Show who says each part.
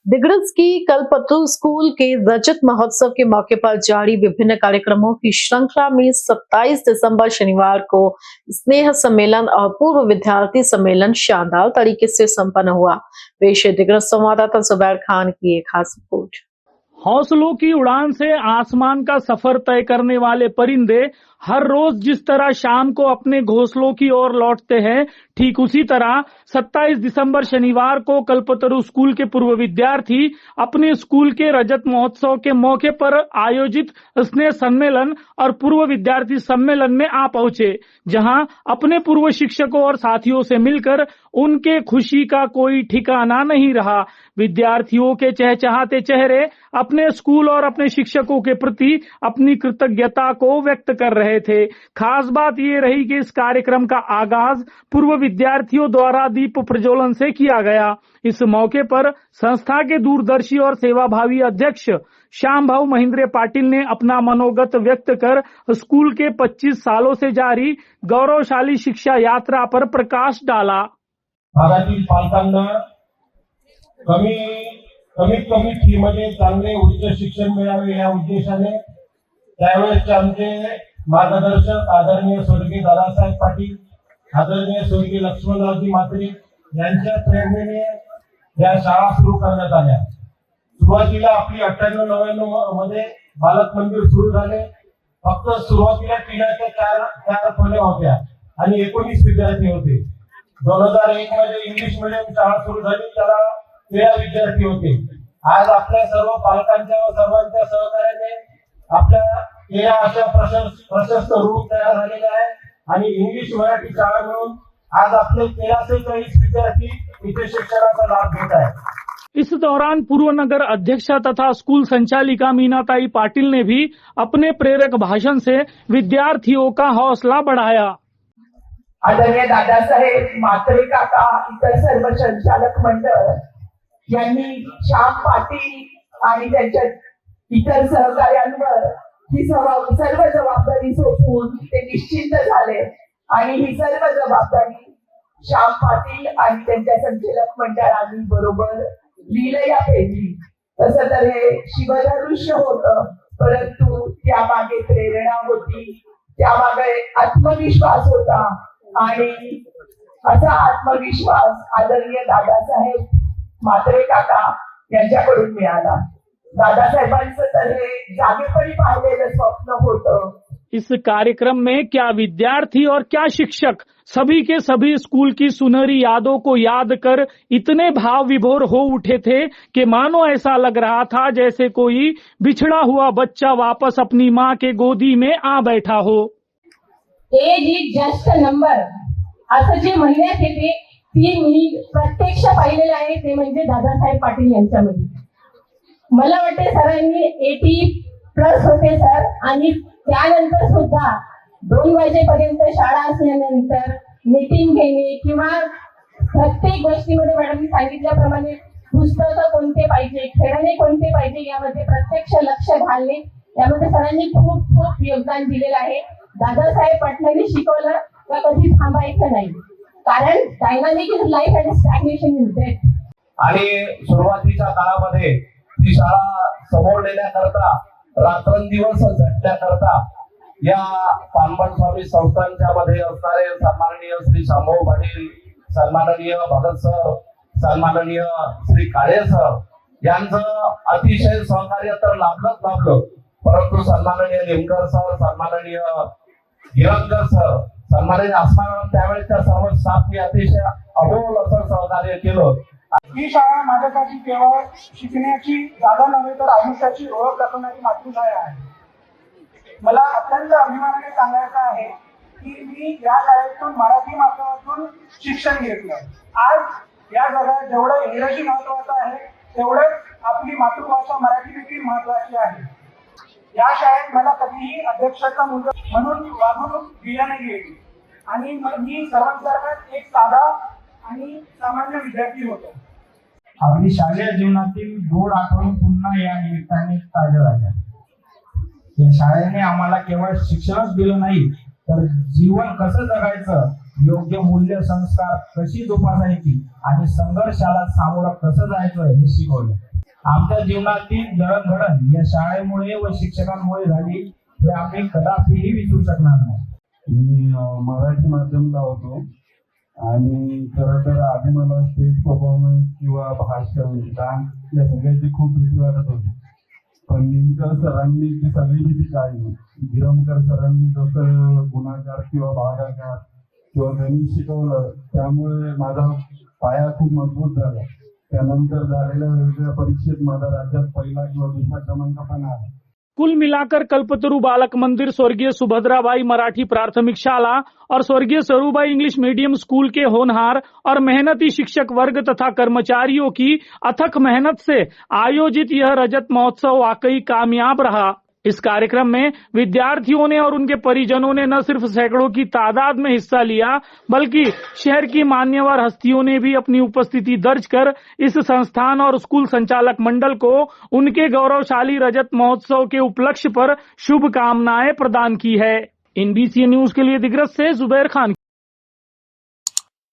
Speaker 1: दिग्रस की कल्पतरु स्कूल के रजत महोत्सव के मौके पर जारी विभिन्न कार्यक्रमों की श्रृंखला में 27 दिसंबर शनिवार को स्नेह सम्मेलन और पूर्व विद्यार्थी सम्मेलन शानदार तरीके से संपन्न हुआ। पेश है दिग्रस संवाददाता जुबैर खान की एक खास रिपोर्ट।
Speaker 2: हौसलों की उड़ान से आसमान का सफर तय करने वाले परिंदे हर रोज जिस तरह शाम को अपने घोंसलों की ओर लौटते हैं, ठीक उसी तरह 27 दिसंबर शनिवार को कल्पतरु स्कूल के पूर्व विद्यार्थी अपने स्कूल के रजत महोत्सव के मौके पर आयोजित स्नेह सम्मेलन और पूर्व विद्यार्थी सम्मेलन में आ पहुंचे, जहां अपने पूर्व शिक्षकों और साथियों से मिलकर उनके खुशी का कोई ठिकाना नहीं रहा। विद्यार्थियों के चहचहाते चेहरे अपने स्कूल और अपने शिक्षकों के प्रति अपनी कृतज्ञता को व्यक्त कर रहे थे। खास बात ये रही कि इस कार्यक्रम का आगाज पूर्व विद्यार्थियों द्वारा दीप प्रज्वलन से किया गया। इस मौके पर संस्था के दूरदर्शी और सेवाभावी अध्यक्ष श्याम भाऊ महेंद्र पाटिल ने अपना मनोगत व्यक्त कर स्कूल के 25 सालों से जारी गौरवशाली शिक्षा यात्रा पर प्रकाश डाला।
Speaker 3: भागातील पालकांना कमीत कमी फी मध्ये चांगले उच्च शिक्षण मिळावे या उद्देशाने त्यावेळेस आमचे मार्गदर्शक आदरणीय स्वर्गीय दादासाहेब पाटील, आदरणीय स्वर्गीय लक्ष्मणरावजी म्हात्रे यांच्या प्रेरणेने या शाळा सुरू करण्यात आल्या। सुरुवातीला आपली 98-99 मध्ये बालक मंदिर सुरू झाले। फक्त सुरुवातीला टिण्याच्या चार खोल्या होत्या आणि 19 विद्यार्थी होते। 2001 मध्ये इंग्लिश मीडियम शाळा सुरू झाली, त्याला 13 विद्यार्थी होते। आज आपल्या सर्व पालकांच्या व सर्वांच्या सहकार्याने आपल्या या अशा प्रशस्त रूप तयार झालेले आहे आणि इंग्लिश मराठी शाळा मिळून आज आपले 1340 विद्यार्थी इथे शिक्षणाचा लाभ घेत आहेत।
Speaker 2: इस दौरान पूर्व नगर अध्यक्षा तथा स्कूल संचालिका मीनाताई पाटिल ने भी अपने प्रेरक भाषण से विद्यार्थियों का हौसला बढ़ाया।
Speaker 4: आदरणीय दादासाहेब म्हात्रे काका, इतर सर्व संचालक मंडळ यांनी श्याम पाटील आणि त्यांच्या इतर सहकार्यांवर ही सर्व जबाबदारी सोपवून ते निश्चिंत झाले आणि ही सर्व जबाबदारी श्याम पाटील आणि त्यांच्या संचालक मंडळांनी बरोबर लीलया पेटली। तसं तर हे शिवधनुष्य होतं, परंतु त्यामागे प्रेरणा होती, त्यामागे आत्मविश्वास होता आणि असा आत्मविश्वास आदरणीय दादासाहेब म्हात्रे काका यांच्याकडून मिळाला। दादासाहेबांचं तर हे जागेपणी पाहिलेलं स्वप्न होतं।
Speaker 2: इस कार्यक्रम में क्या विद्यार्थी और क्या शिक्षक सभी के सभी स्कूल की सुनहरी यादों को याद कर इतने भाव विभोर हो उठे थे कि मानो ऐसा लग रहा था जैसे कोई बिछड़ा हुआ बच्चा वापस अपनी माँ के गोदी में आ बैठा हो।
Speaker 5: As is just a number असं जे म्हणण्यात येते ती मी प्रत्यक्ष पाहिलेलं आहे, ते म्हणजे दादासाहेब पाटील यांच्यामध्ये। मला वाटते सरांनी 80+ होते सर, आणि त्यानंतर सुद्धा 2 वाजेपर्यंत शाळा असल्यानंतर मीटिंग घेणे किंवा प्रत्येक गोष्टीमध्ये मॅडमनी सांगितल्याप्रमाणे पुस्तकं कोणते पाहिजे, खेळणे कोणते पाहिजे यामध्ये प्रत्यक्ष लक्ष घालणे, यामध्ये सरांनी खूप योगदान दिलेलं आहे। दादासाहेब पाटलांनी शिकवलं का कधी थांबायचं नाही, कारण dynamic is life and stagnation is death.
Speaker 3: आणि सुरुवातीच्या काळामध्ये ती शाळा समोर नेण्याकरता रात्रंदिवस झटण्याकरता या पानबन स्वामी संस्थांच्या मध्ये असणारे सन्माननीय श्री शामभाऊ पाटील, सन्माननीय भगत सर, सन्माननीय श्री काळे सर यांचं अतिशय सहकार्य तर लाभलं, परंतु सन्माननीय निमकर सर, सन्माननीय गिरंकर सर, सन्माननीय अस्मान त्यावेळेच्या सर्व स्टाफनी अतिशय अमोल असं सहकार्य केलं।
Speaker 6: ही शाळा माझ्यासाठी केवळ शिकण्याची जागा नव्हे तर आयुष्याची ओळख दाखवणारी मातृछाया आहे। मला अत्यंत अभिमानाने सांगायचं आहे की मी या शाळेतून मराठी माध्यमातून शिक्षण घेतलं। आज या जगात जेवढं इंग्रजी महत्वाचं आहे तेवढंच आपली मातृभाषा मराठी देखील महत्वाची आहे। या शाळेत मला कधीही अध्यक्षाचा मुलगा म्हणून वागणूक दिली नाही गेली आणि मी सर्वांसारखाच एक साधा आणि सामान्य विद्यार्थी होतो।
Speaker 7: आपली शालेय जीवनातील गोड आठवणी पुन्हा या निमित्ताने ताज्या झाल्या। या शाळेने आम्हाला केवळ शिक्षणच दिलं नाही, तर जीवन कसं जगायचं, योग्य मूल्य संस्कार कशी जोपासायची आणि संघर्षाला सामोरं कसं जायचं हे शिकवलं। आमच्या जीवनातील जडणघडण या शाळेमुळे व शिक्षकांमुळे झाली हे आम्ही कदापिही विसरू शकणार नाही.
Speaker 8: मी मराठी माध्यमला होतो आणि खरं तर आधी मला स्टेज परफॉर्मन्स किंवा भाषण डान्स या सगळ्याची खूप भीती वाटत होती. पण नेमकं सरांनी ती सगळी भीती काढली. गिरमकर सरांनी जसं गुणाकार किंवा भागाकार किंवा गणित शिकवलं त्यामुळे माझा पाया खूप मजबूत झाला. त्यानंतर झालेल्या वेगवेगळ्या परीक्षेत माझा राज्यात पहिला किंवा दुसरा क्रमांक पण आला.
Speaker 2: कुल मिलाकर कल्पतरु बालक मंदिर, स्वर्गीय सुभद्राबाई मराठी प्राथमिक शाला और स्वर्गीय सरूबाई इंग्लिश मीडियम स्कूल के होनहार और मेहनती शिक्षक वर्ग तथा कर्मचारियों की अथक मेहनत से आयोजित यह रजत महोत्सव वाकई कामयाब रहा। इस कार्यक्रम में विद्यार्थियों ने और उनके परिजनों ने न सिर्फ सैकड़ों की तादाद में हिस्सा लिया, बल्कि शहर की मान्यवर हस्तियों ने भी अपनी उपस्थिति दर्ज कर इस संस्थान और स्कूल संचालक मंडल को उनके गौरवशाली रजत महोत्सव के उपलक्ष्य पर शुभकामनाएं प्रदान की है। NBC न्यूज के लिए दिग्रस से जुबैर खान।